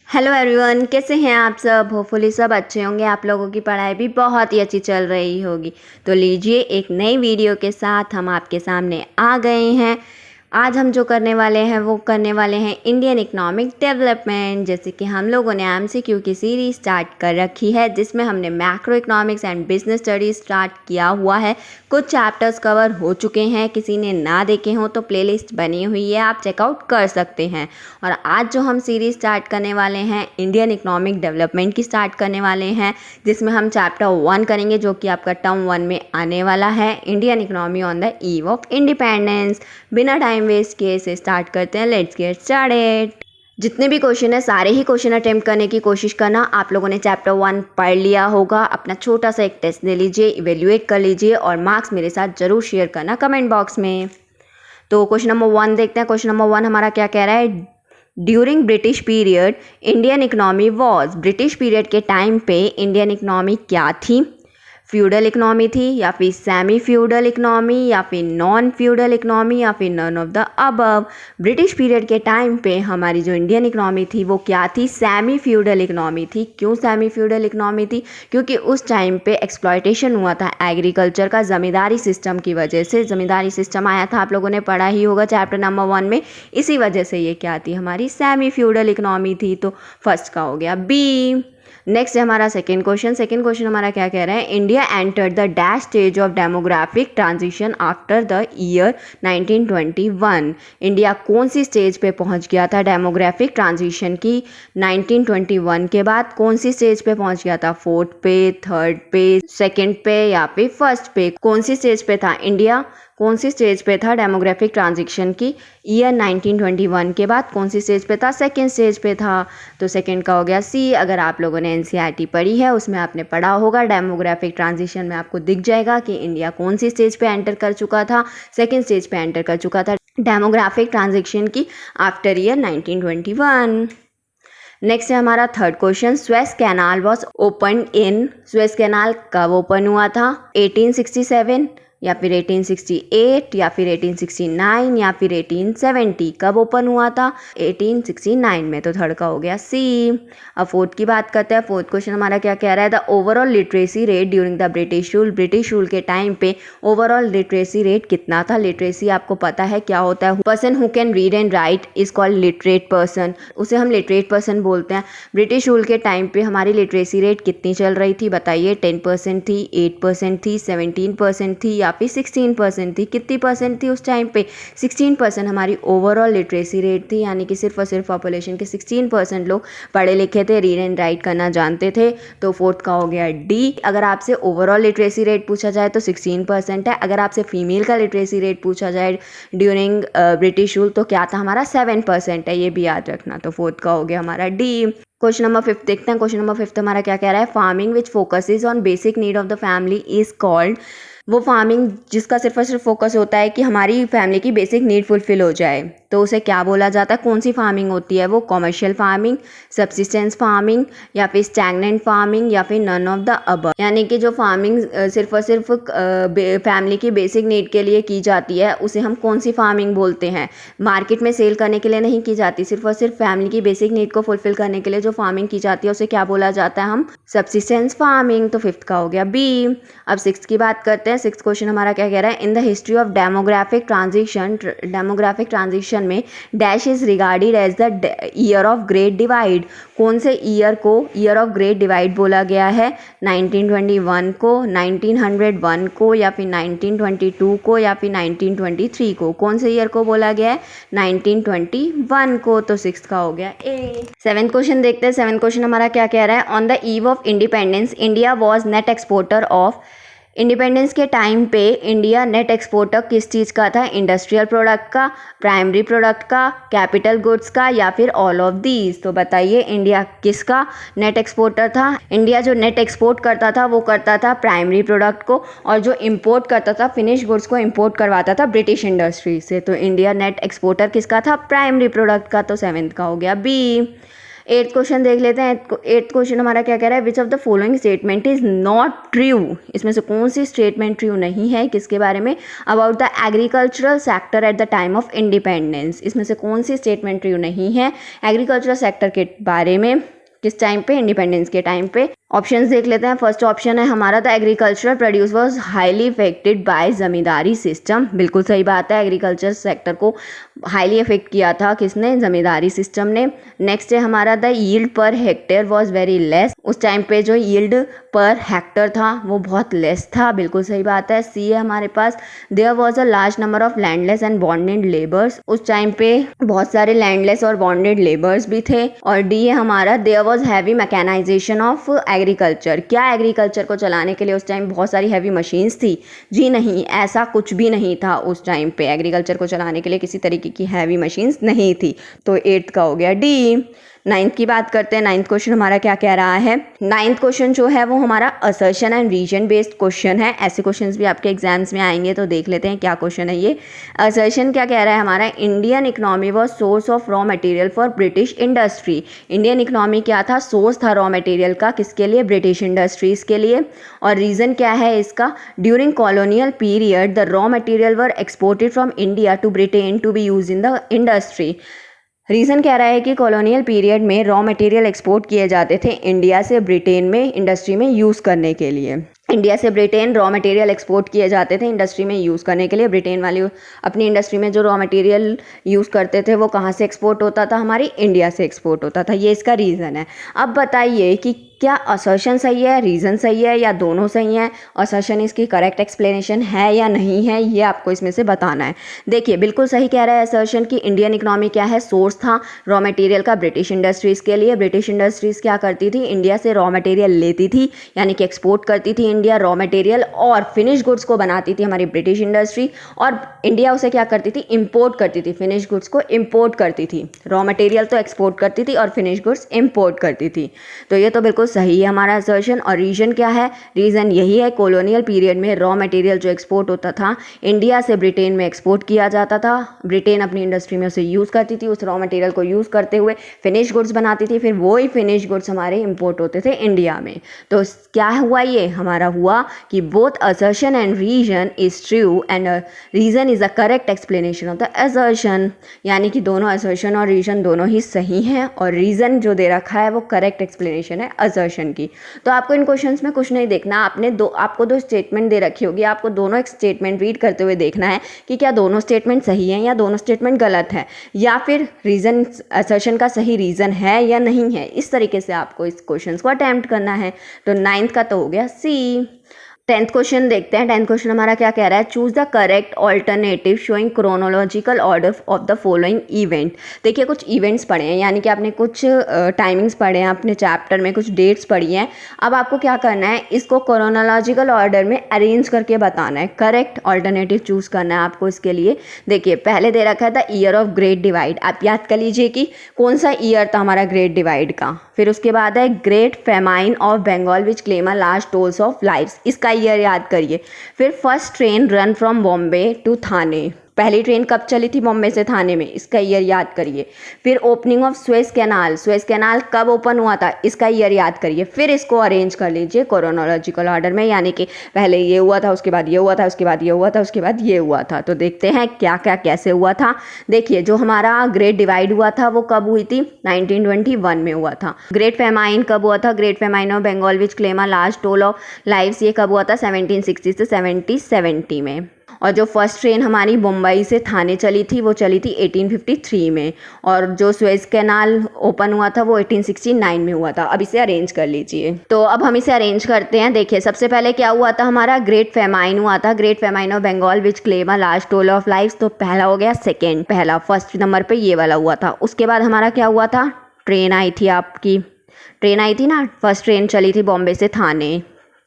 Hello everyone, कैसे हैं आप सब। होपफुली सब अच्छे होंगे। आप लोगों की पढ़ाई भी बहुत ही अच्छी चल रही होगी। तो लीजिए, एक नई वीडियो के साथ हम आपके सामने आ गए हैं। आज हम जो करने वाले हैं वो करने वाले हैं इंडियन इकोनॉमिक डेवलपमेंट। जैसे कि हम लोगों ने एमसीक्यू की सीरीज स्टार्ट कर रखी है, जिसमें हमने macro economics and business studies start किया हुआ है। कुछ चैप्टर्स कवर हो चुके हैं, किसी ने ना देखे हों तो प्लेलिस्ट बनी हुई है, आप चेकआउट कर सकते हैं। और आज जो हम सीरीज स्टार्ट करने वाले हैं इंडियन इकोनॉमिक डेवलपमेंट की स्टार्ट करने वाले हैं, जिसमें हम चैप्टर 1 करेंगे, जो कि आपका टर्म 1 में आने वाला है, Indian economy on the eve of independence. बिना टाइम वेस्ट किए इसे स्टार्ट करते हैं। Let's get started. जितने भी क्वेश्चन है सारे ही क्वेश्चन अटेम्प्ट करने की कोशिश करना। आप लोगों ने चैप्टर 1 पढ़ लिया होगा। अपना छोटा सा एक टेस्ट दे लीजिए, इवेल्युएट कर लीजिए और मार्क्स मेरे साथ ज़रूर शेयर करना कमेंट बॉक्स में। तो क्वेश्चन नंबर 1 देखते हैं। क्वेश्चन नंबर 1 हमारा क्या कह रहा है। During British period Indian economy was. British period के टाइम पे इंडियन इकोनॉमी क्या थी। फ्यूडल इकोनॉमी थी, या फिर सेमी फ्यूडल इकोनॉमी, या फिर नॉन फ्यूडल इकोनॉमी, या फिर none of the above. British period के टाइम पे हमारी जो इंडियन इकोनॉमी थी वो क्या थी, सेमी फ्यूडल इकोनॉमी थी। क्यों सेमी फ्यूडल इकोनॉमी थी? क्योंकि उस टाइम पे एक्सप्लॉयटेशन हुआ था एग्रीकल्चर का, ज़मींदारी सिस्टम की वजह से। ज़मींदारी सिस्टम आया था, आप लोगों ने पढ़ा ही होगा चैप्टर नंबर 1 में। इसी वजह से ये क्या थी, हमारी सेमी फ्यूडल इकोनॉमी थी। तो फर्स्ट का हो गया बी। नेक्स्ट है हमारा सेकेंड क्वेश्चन। सेकेंड क्वेश्चन हमारा क्या कह रहा है। India entered the dash stage of demographic transition after the year 1921। India कौन सी स्टेज पे पहुंच गया था डेमोग्राफिक ट्रांजिशन की 1921 के बाद? कौन सी स्टेज पे पहुंच गया था? फोर्थ पे, थर्ड पे, सेकेंड पे, या फिर फर्स्ट पे? कौन सी स्टेज पे था इंडिया? कौन सी स्टेज पे था डेमोग्राफिक ट्रांजिशन की ईयर 1921 के बाद? कौन सी स्टेज पे था? सेकेंड स्टेज पे था। तो सेकेंड का हो गया सी। अगर आप लोगों ने एनसीईआरटी पढ़ी है उसमें आपने पढ़ा होगा, डेमोग्राफिक ट्रांजिशन में आपको दिख जाएगा कि इंडिया कौन सी स्टेज पे एंटर कर चुका था। सेकेंड स्टेज पे एंटर कर चुका था डेमोग्राफिक ट्रांजिशन की आफ्टर ईयर 1921। नेक्स्ट है हमारा third question. Suez canal was open in. Suez canal कब ओपन हुआ था? 1867, या फिर 1868, या फिर 1869, या फिर 1870? कब ओपन हुआ था? 1869 में। तो थर्ड का हो गया सी। अब फोर्थ की बात करते हैं। फोर्थ क्वेश्चन हमारा क्या कह रहा है। The overall literacy rate during the British rule. British rule के टाइम पे ओवरऑल लिटरेसी रेट कितना था? लिटरेसी आपको पता है क्या होता है। Person who can read and right is called literate person, उसे हम लिटरेट पर्सन बोलते हैं। ब्रिटिश रूल के टाइम पे हमारी लिटरेसी रेट कितनी चल रही थी बताइए? 10% थी, 8% थी, 17% थी, या फिर 16% थी? कितनी परसेंट थी उस टाइम पे? 16% हमारी ओवरऑल लिटरेसी रेट थी। यानी कि सिर्फ और सिर्फ पॉपुलेशन के 16% लोग पढ़े लिखे थे, रीड एंड राइट करना जानते थे। तो फोर्थ का हो गया डी। अगर आपसे ओवरऑल लिटरेसी रेट पूछा जाए तो 16% है। अगर आपसे फीमेल का लिटरेसी रेट पूछा जाए ड्यूरिंग ब्रिटिश रूल तो क्या था हमारा? 7% है। ये भी याद रखना। तो फोर्थ का हो गया हमारा डी। क्वेश्चन नंबर 5 देखते हैं। क्वेश्चन नंबर 5 हमारा क्या कह रहा है। Farming which focuses on basic need of the family is called. वो फार्मिंग जिसका सिर्फ और सिर्फ फोकस होता है कि हमारी फैमिली की बेसिक नीड फुलफिल हो जाए, तो उसे क्या बोला जाता है? कौन सी फार्मिंग होती है वो? कॉमर्शियल फार्मिंग, सब्सिस्टेंस फार्मिंग, या फिर स्टैग्नेंट फार्मिंग, या फिर नन ऑफ द अबव। यानी कि जो फार्मिंग सिर्फ और सिर्फ फैमिली की बेसिक नीड के लिए की जाती है उसे हम कौन सी फार्मिंग बोलते हैं? मार्केट में सेल करने के लिए नहीं की जाती, सिर्फ और सिर्फ फैमिली की बेसिक नीड को फुलफिल करने के लिए जो फार्मिंग की जाती है उसे क्या बोला जाता है? हम सब्सिस्टेंस फार्मिंग। तो फिफ्थ का हो गया बी। अब सिक्स की बात करते हैं। सिक्स क्वेश्चन हमारा क्या कह रहा है। In the history of demographic transition में dash is regarded as the year of great divide. कौन से ईयर को ईयर ऑफ ग्रेट डिवाइड बोला गया है? 1921 को, 1901 को, या फिर 1922 को, या फिर 1923 को? कौन से ईयर को बोला गया है? 1921 को। तो सिक्स का हो गया ए। सेवेंथ क्वेश्चन देखते हैं। सेवेंथ क्वेश्चन हमारा क्या कह रहा है। On the eve of independence India was net exporter of. Independence के टाइम पे इंडिया नेट एक्सपोर्टर किस चीज़ का था? इंडस्ट्रियल प्रोडक्ट का, प्राइमरी प्रोडक्ट का, कैपिटल गुड्स का, या फिर ऑल ऑफ दीज? तो बताइए इंडिया किसका नेट एक्सपोर्टर था? इंडिया जो नेट एक्सपोर्ट करता था वो करता था प्राइमरी प्रोडक्ट को, और जो इंपोर्ट करता था फिनिश गुड्स को इंपोर्ट करवाता था ब्रिटिश इंडस्ट्री से। तो इंडिया नेट एक्सपोर्टर किसका था? प्राइमरी प्रोडक्ट का। तो सेवेंथ का हो गया बी। एट्थ क्वेश्चन देख लेते हैं। एट्थ क्वेश्चन हमारा क्या कह रहा है, which of the following statement is not true. इसमें से कौन सी स्टेटमेंट ट्रू नहीं है, किसके बारे में, about the agricultural sector at the time of independence. इसमें से कौन सी स्टेटमेंट ट्रू नहीं है एग्रीकल्चरल सेक्टर के बारे में, किस टाइम पे, इंडिपेंडेंस के टाइम पे। ऑप्शंस देख लेते हैं। फर्स्ट ऑप्शन है हमारा the agricultural produce was highly affected by zamindari system. बिल्कुल सही बात है, एग्रीकल्चर सेक्टर को हाईली इफेक्ट किया था किसने, जमींदारी सिस्टम ने। नेक्स्ट है हमारा the yield per hectare was very less. उस टाइम पे जो यील्ड पर हेक्टर था वो बहुत लेस था। बिल्कुल सही बात है। सी है हमारे पास there was a large number of landless and bonded labours. उस टाइम पे बहुत सारे लैंडलेस और बॉन्डेड लेबर्स भी थे। और डी है हमारा there was heavy mechanisation of agriculture. क्या एग्रीकल्चर को चलाने के लिए उस टाइम बहुत सारी हैवी मशीन्स थी? जी नहीं, ऐसा कुछ भी नहीं था। उस टाइम पे एग्रीकल्चर को चलाने के लिए किसी तरीके की हैवी मशीन्स नहीं थी। तो एट्थ का हो गया डी। नाइन्थ की बात करते हैं। नाइन्थ क्वेश्चन हमारा क्या कह रहा है, नाइन्थ क्वेश्चन जो है वो हमारा assertion and reason based question है। ऐसे क्वेश्चंस भी आपके एग्जाम्स में आएंगे, तो देख लेते हैं क्या क्वेश्चन है ये। असर्शन क्या कह रहा है हमारा, Indian economy was source of raw material for British industry. Indian economy क्या था, सोर्स था रॉ मटेरियल का, किसके लिए, ब्रिटिश इंडस्ट्रीज के लिए। और रीज़न क्या है इसका, during colonial period the raw material were exported from India to Britain to be use in the industry. Reason कह रहा है कि कॉलोनियल पीरियड में रॉ मटेरियल एक्सपोर्ट किए जाते थे इंडिया से ब्रिटेन में इंडस्ट्री में यूज़ करने के लिए। इंडिया से ब्रिटेन रॉ मटेरियल एक्सपोर्ट किए जाते थे इंडस्ट्री में यूज़ करने के लिए। ब्रिटेन वाले अपनी इंडस्ट्री में जो रॉ मटेरियल यूज़ करते थे वो कहाँ से एक्सपोर्ट होता था, हमारी इंडिया से एक्सपोर्ट होता था। ये इसका रीज़न है। अब बताइए कि क्या असर्शन सही है, रीज़न सही है, या दोनों सही हैं, असर्शन इसकी करेक्ट एक्सप्लेनेशन है या नहीं है, ये आपको इसमें से बताना है। देखिए बिल्कुल सही कह रहा है असर्शन कि इंडियन इकोनॉमी क्या है, सोर्स था रॉ मटेरियल का ब्रिटिश इंडस्ट्रीज़ के लिए। ब्रिटिश इंडस्ट्रीज़ क्या करती थी, इंडिया से रॉ मटेरियल लेती थी, यानी कि एक्सपोर्ट करती थी इंडिया रॉ मटेरियल, और फिनिश गुड्स को बनाती थी हमारी ब्रिटिश इंडस्ट्री, और इंडिया उसे क्या करती थी, इंपोर्ट करती थी, फिनिश गुड्स को इंपोर्ट करती थी। रॉ मटेरियल तो एक्सपोर्ट करती थी और फिनिश गुड्स इंपोर्ट करती थी। तो ये तो बिल्कुल सही है हमारा असर्शन। और रीजन क्या है, रीजन यही है कॉलोनियल पीरियड में रॉ मटेरियल जो एक्सपोर्ट होता था इंडिया से ब्रिटेन में एक्सपोर्ट किया जाता था। ब्रिटेन अपनी इंडस्ट्री में उसे यूज़ करती थी, उस रॉ मटेरियल को यूज़ करते हुए फिनिश गुड्स बनाती थी, फिर वही फिनिश गुड्स हमारे इंपोर्ट होते थे इंडिया में। तो क्या हुआ, ये हमारा हुआ कि both assertion and reason is true and reason is a correct explanation of the assertion. यानी कि दोनों असर्शन और रीजन दोनों ही सही हैं, और रीजन जो दे रखा है वो करेक्ट एक्सप्लेनेशन है असर्शन की। तो आपको इन क्वेश्चंस में कुछ नहीं देखना, आपको दो स्टेटमेंट दे रखी होगी, आपको दोनों एक स्टेटमेंट रीड करते हुए देखना है कि क्या दोनों स्टेटमेंट सही हैं या दोनों स्टेटमेंट गलत है, या फिर रीजन असर्शन का सही रीजन है या नहीं है। इस तरीके से आपको इस क्वेश्चन को अटेम्प्ट करना है। तो नाइन्थ का तो हो गया सी। टेंथ क्वेश्चन देखते हैं। टेंथ क्वेश्चन हमारा क्या कह रहा है, choose the correct alternative showing chronological order of the following event. देखिए कुछ इवेंट्स पढ़े हैं, यानी कि आपने कुछ टाइमिंग्स पढ़े हैं अपने चैप्टर में, कुछ डेट्स पढ़ी हैं। अब आपको क्या करना है, इसको क्रोनोलॉजिकल ऑर्डर में अरेंज करके बताना है, करेक्ट ऑल्टरनेटिव चूज करना है आपको इसके लिए। देखिए पहले दे रखा है the year of great divide. आप याद कर लीजिए कि कौन सा ईयर था हमारा ग्रेट डिवाइड का। फिर उसके बाद है great famine of Bengal which claim a large tolls of lives, इसका ईयर याद करिए। फिर first train run from Bombay to Thane, पहली ट्रेन कब चली थी बॉम्बे से थाने में, इसका ईयर याद करिए। फिर opening of Suez canal, Suez canal कब ओपन हुआ था, इसका ईयर याद करिए। फिर इसको अरेंज कर लीजिए क्रोनोलॉजिकल ऑर्डर में, यानी कि पहले ये हुआ था, उसके बाद ये हुआ था, उसके बाद ये हुआ था, उसके बाद ये हुआ था। तो देखते हैं क्या क्या कैसे हुआ था। देखिए जो हमारा ग्रेट डिवाइड हुआ था वो कब हुई थी, 1921 में हुआ था। ग्रेट फेमाइन कब हुआ था, great famine of Bengal which claim a large toll of lives, ये कब हुआ था, 1760 से 1770 में। और जो फर्स्ट ट्रेन हमारी मुंबई से थाने चली थी वो चली थी 1853 में, और जो स्वेज कैनाल ओपन हुआ था वो 1869 में हुआ था। अब इसे अरेंज कर लीजिए। तो अब हम इसे अरेंज करते हैं। देखिए सबसे पहले क्या हुआ था, हमारा ग्रेट फेमाइन हुआ था, great famine of Bengal which claim a large toll of lives, तो पहला हो गया सेकेंड, पहला फर्स्ट नंबर पे ये वाला हुआ था। उसके बाद हमारा क्या हुआ था, ट्रेन आई थी, आपकी ट्रेन आई थी ना, फर्स्ट ट्रेन चली थी बॉम्बे से थाने,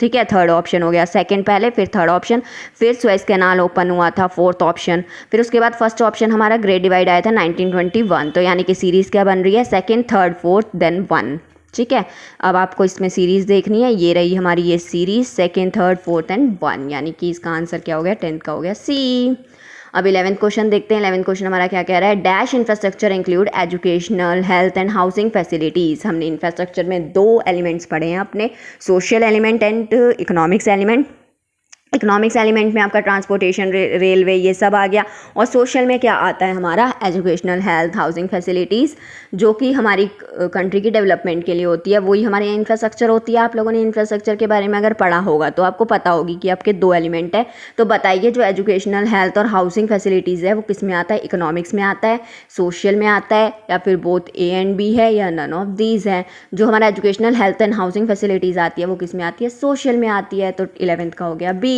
ठीक है, थर्ड ऑप्शन हो गया। सेकंड पहले, फिर थर्ड ऑप्शन, फिर स्वेज कैनाल ओपन हुआ था, फोर्थ ऑप्शन। फिर उसके बाद फर्स्ट ऑप्शन हमारा ग्रेट डिवाइड आया था 1921। तो यानी कि सीरीज़ क्या बन रही है, सेकंड, थर्ड, फोर्थ, देन 1, ठीक है। अब आपको इसमें सीरीज़ देखनी है, ये रही हमारी ये series, second, third, fourth and 1, यानी कि इसका आंसर क्या हो गया, 10th का हो गया सी। अब 11th क्वेश्चन देखते हैं। 11th क्वेश्चन हमारा क्या कह रहा है, dash infrastructure include educational, health and housing facilities. हमने इंफ्रास्ट्रक्चर में 2 एलिमेंट्स पढ़े हैं अपने, social element and economics element. Economics element में आपका ट्रांसपोर्टेशन, रेलवे, ये सब आ गया। और सोशल में क्या आता है हमारा, एजुकेशनल, हेल्थ, हाउसिंग फैसिलिटीज़, जो कि हमारी कंट्री की डेवलपमेंट के लिए होती है, वही हमारे इंफ्रास्ट्रक्चर होती है। आप लोगों ने इंफ्रास्ट्रक्चर के बारे में अगर पढ़ा होगा तो आपको पता होगी कि आपके 2 एलिमेंट है। तो बताइए जो एजुकेशनल, हेल्थ और हाउसिंग फैसिलिटीज़ है वो किस में आता है, इकोनॉमिक्स में आता है, सोशल में आता है, या फिर बोथ ए एंड बी है, या नन ऑफ दीज है। जो हमारा educational, health and housing facilities आती है वो किस में आती है, सोशल में आती है। तो 11th का हो गया बी।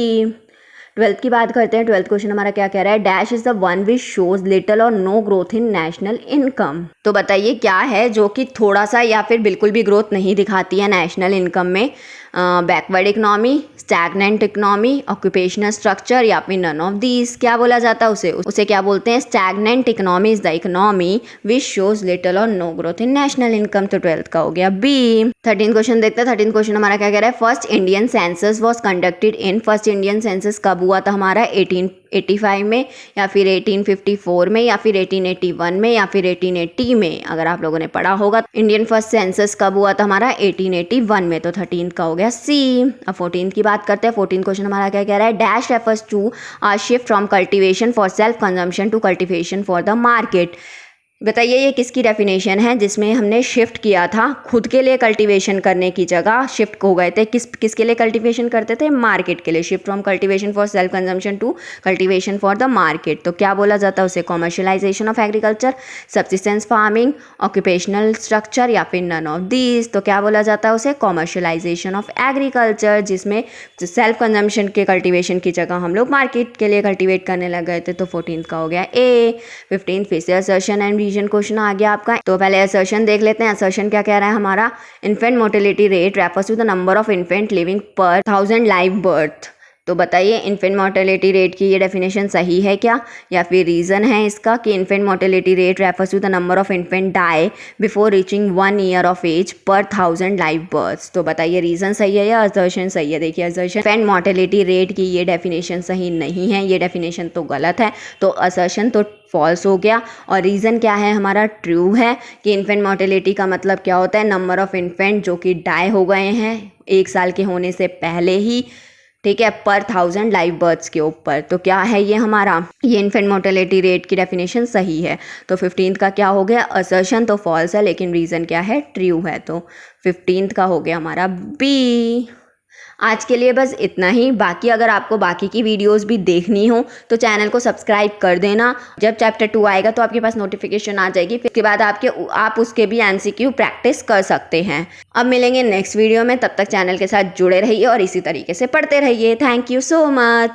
12th की बात करते हैं। 12th क्वेश्चन हमारा क्या कह रहा है, dash is the one which shows little और no growth in national income. तो बताइए क्या है जो कि थोड़ा सा या फिर बिल्कुल भी ग्रोथ नहीं दिखाती है नेशनल इनकम में, backward economy, stagnant economy, occupational structure, या फिर नन ऑफ दीज। क्या बोला जाता है उसे क्या बोलते हैं, stagnant economy is the economy which shows little और no growth in national income. तो 12th का हो गया बी। 13th क्वेश्चन देखते हैं। 13th क्वेश्चन हमारा क्या कह रहा है, first Indian census was conducted in, first Indian census कब हुआ था हमारा, 1885 में, या फिर 1854 में, या फिर 1881 में, या फिर 1880 में। अगर आप लोगों ने पढ़ा होगा इंडियन फर्स्ट सेंसस कब हुआ था हमारा, 1881 में। तो 13th का हो गया सी। अब 14th की बात करते हैं। 14th क्वेश्चन हमारा क्या कह रहा है, dash refers to a shift from cultivation for self consumption to cultivation for the market. बताइए ये किसकी डेफिनेशन है, जिसमें हमने शिफ्ट किया था, खुद के लिए कल्टीवेशन करने की जगह शिफ्ट हो गए थे, किसके लिए कल्टीवेशन करते थे, मार्केट के लिए। Shift from cultivation for self consumption to cultivation for the market. तो क्या बोला जाता है उसे, commercialisation of agriculture, subsistence farming, occupational structure, या फिर नन ऑफ दीज। तो क्या बोला जाता है उसे, कॉमर्शियलाइजेशन ऑफ एग्रीकल्चर, जिसमें सेल्फ कंजम्पशन के कल्टीवेशन की जगह हम लोग मार्केट के लिए कल्टीवेट करने लग गए थे। तो 14th का हो गया ए। 15th फिर से असर्शन एंड क्वेश्चन आ गया आपका। तो पहले असर्शन देख लेते हैं। असर्शन क्या कह रहा है हमारा, infant mortality rate refers to the number of infant living per 1000 live birth. तो बताइए इन्फेंट मोर्टेलिटी रेट की ये डेफिनेशन सही है क्या, या फिर रीज़न है इसका कि infant mortality rate refers to the number of infant die before reaching 1 year of age per 1000 live births. तो बताइए रीज़न सही है या असर्शन सही है। देखिए असर्शन, इन्फेंट मोर्टेलिटी रेट की ये डेफिनेशन सही नहीं है, ये डेफिनेशन तो गलत है। तो असर्शन तो फॉल्स हो गया। और रीज़न क्या है हमारा, ट्रू है कि इन्फेंट मोर्टेलिटी का मतलब क्या होता है, नंबर ऑफ इन्फेंट जो कि डाई हो गए हैं 1 साल के होने से पहले ही, ठीक है, पर 1000 लाइव बर्थ्स के ऊपर। तो क्या है ये हमारा, ये इन्फेंट मोर्टेलिटी रेट की डेफिनेशन सही है। तो 15th का क्या हो गया, असर्शन तो फॉल्स है लेकिन रीज़न क्या है, ट्रू है। तो 15th का हो गया हमारा बी। आज के लिए बस इतना ही। बाकी अगर आपको बाकी की वीडियोस भी देखनी हो तो चैनल को सब्सक्राइब कर देना। जब चैप्टर 2 आएगा तो आपके पास नोटिफिकेशन आ जाएगी, फिर उसके बाद आप उसके भी MCQ प्रैक्टिस कर सकते हैं। अब मिलेंगे नेक्स्ट वीडियो में, तब तक चैनल के साथ जुड़े रहिए और इसी तरीके से पढ़ते रहिए। Thank you so much.